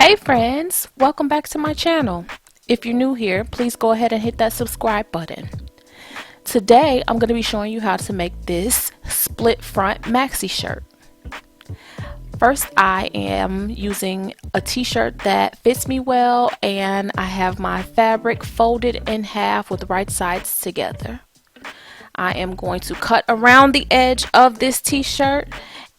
Hey friends, welcome back to my channel. If you're new here, please go ahead and hit that subscribe button. Today I'm going to be showing you how to make this split front maxi shirt. First, I am using a t-shirt that fits me well, and I have my fabric folded in half with the right sides together. I am going to cut around the edge of this t-shirt,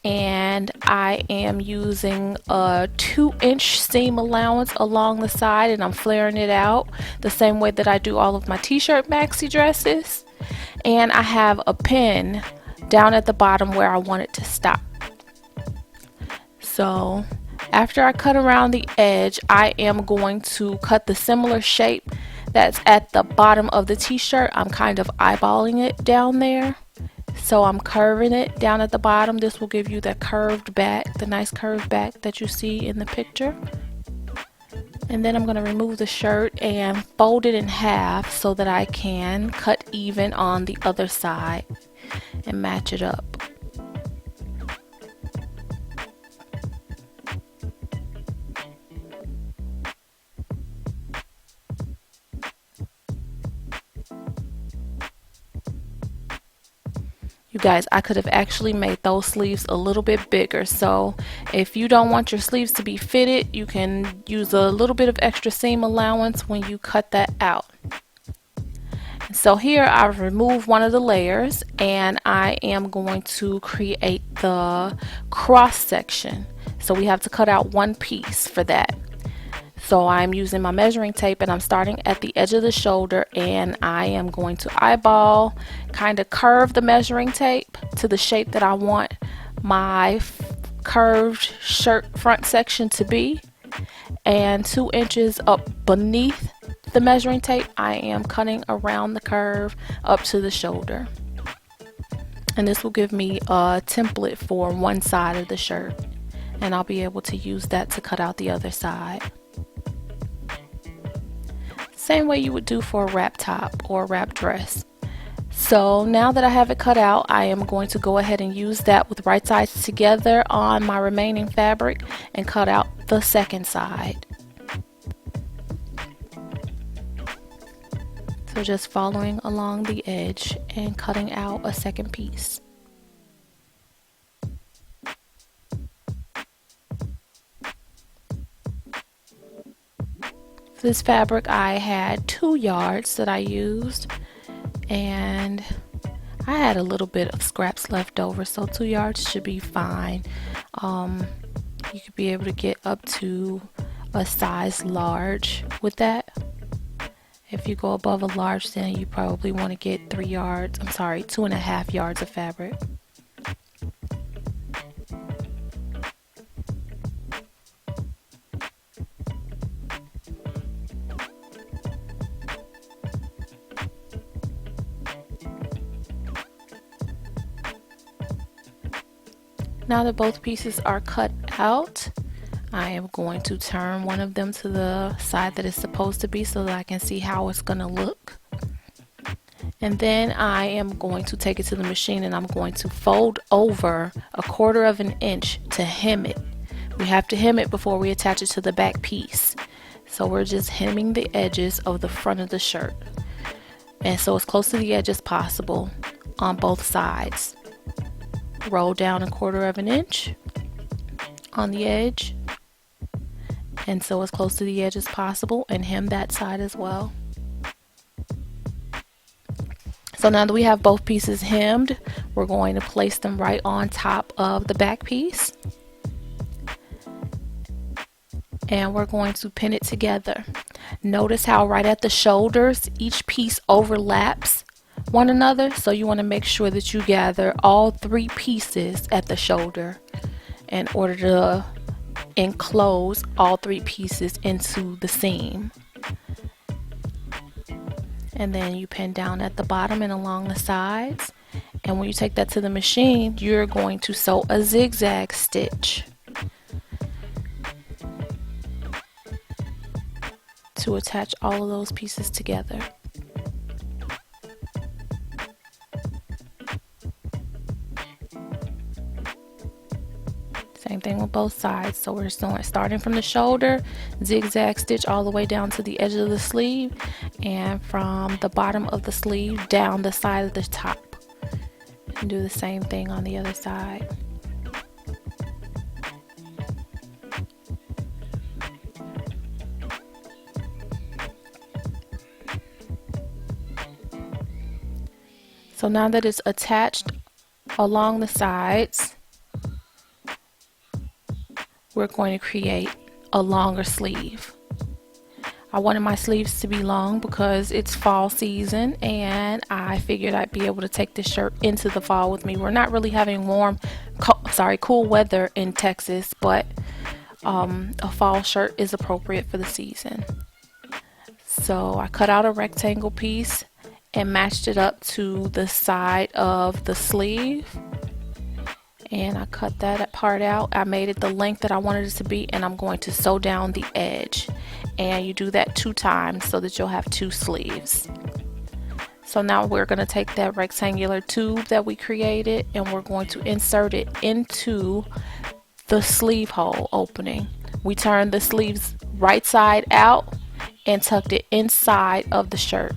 and I am using a 2-inch seam allowance along the side, and I'm flaring it out the same way that I do all of my t-shirt maxi dresses. And I have a pin down at the bottom where I want it to stop. So after I cut around the edge, I am going to cut the similar shape that's at the bottom of the t-shirt. I'm kind of eyeballing it down there. So I'm curving it down at the bottom. This will give you the curved back, the nice curved back that you see in the picture. And then I'm going to remove the shirt and fold it in half so that I can cut even on the other side and match it up. You guys, I could have actually made those sleeves a little bit bigger, so if you don't want your sleeves to be fitted, you can use a little bit of extra seam allowance when you cut that out. So here I've removed one of the layers, and I am going to create the cross section. So we have to cut out one piece for that. So I'm using my measuring tape, and I'm starting at the edge of the shoulder, and I am going to eyeball, kind of curve the measuring tape to the shape that I want my curved shirt front section to be. And 2 inches up beneath the measuring tape, I am cutting around the curve up to the shoulder. And this will give me a template for one side of the shirt, and I'll be able to use that to cut out the other side. Same way you would do for a wrap top or a wrap dress. So now that I have it cut out, I am going to go ahead and use that with right sides together on my remaining fabric and cut out the second side. So just following along the edge and cutting out a second piece. For this fabric, I had 2 yards that I used, and I had a little bit of scraps left over, so 2 yards should be fine. You could be able to get up to a size large with that. If you go above a large, then you probably want to get 2.5 yards of fabric. Now that both pieces are cut out, I am going to turn one of them to the side that it's supposed to be so that I can see how it's going to look. And then I am going to take it to the machine, and I'm going to fold over 1/4 of an inch to hem it. We have to hem it before we attach it to the back piece. So we're just hemming the edges of the front of the shirt, and so as close to the edge as possible on both sides. Roll down 1/4 of an inch on the edge, and so as close to the edge as possible, and hem that side as well. So now that we have both pieces hemmed, we're going to place them right on top of the back piece, and we're going to pin it together. Notice how right at the shoulders each piece overlaps one another, so you want to make sure that you gather all 3 pieces at the shoulder in order to enclose all 3 pieces into the seam. And then you pin down at the bottom and along the sides, and when you take that to the machine, you're going to sew a zigzag stitch to attach all of those pieces together. Same thing with both sides. So we're starting from the shoulder, zigzag stitch all the way down to the edge of the sleeve, and from the bottom of the sleeve down the side of the top. And do the same thing on the other side. So now that it's attached along the sides, we're going to create a longer sleeve. I wanted my sleeves to be long because it's fall season, and I figured I'd be able to take this shirt into the fall with me. We're not really having cool weather in Texas, but a fall shirt is appropriate for the season. So I cut out a rectangle piece and matched it up to the side of the sleeve, and I cut that part out. I made it the length that I wanted it to be, and I'm going to sew down the edge, and you do that 2 times so that you'll have 2 sleeves. So now we're going to take that rectangular tube that we created, and we're going to insert it into the sleeve hole opening. We turned the sleeves right side out and tucked it inside of the shirt.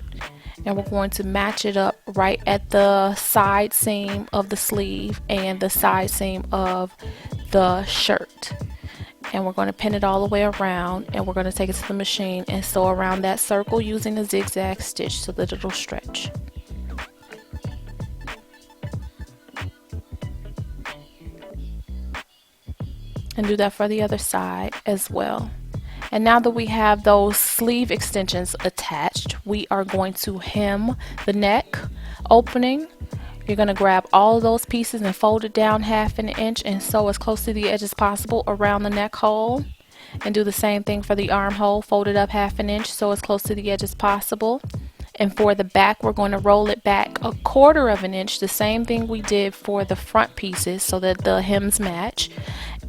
And we're going to match it up right at the side seam of the sleeve and the side seam of the shirt. And we're going to pin it all the way around, and we're going to take it to the machine and sew around that circle using a zigzag stitch so that it'll stretch. And do that for the other side as well. And now that we have those sleeve extensions attached, we are going to hem the neck opening. You're going to grab all of those pieces and fold it down 1/2 inch and sew as close to the edge as possible around the neck hole. And do the same thing for the armhole. Fold it up 1/2 inch, sew as close to the edge as possible. And for the back, we're going to roll it back 1/4 inch, the same thing we did for the front pieces so that the hems match.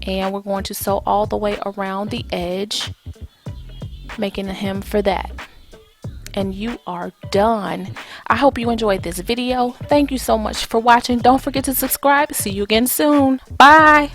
And we're going to sew all the way around the edge, making a hem for that. And you are done. I hope you enjoyed this video. Thank you so much for watching. Don't forget to subscribe. See you again soon. Bye.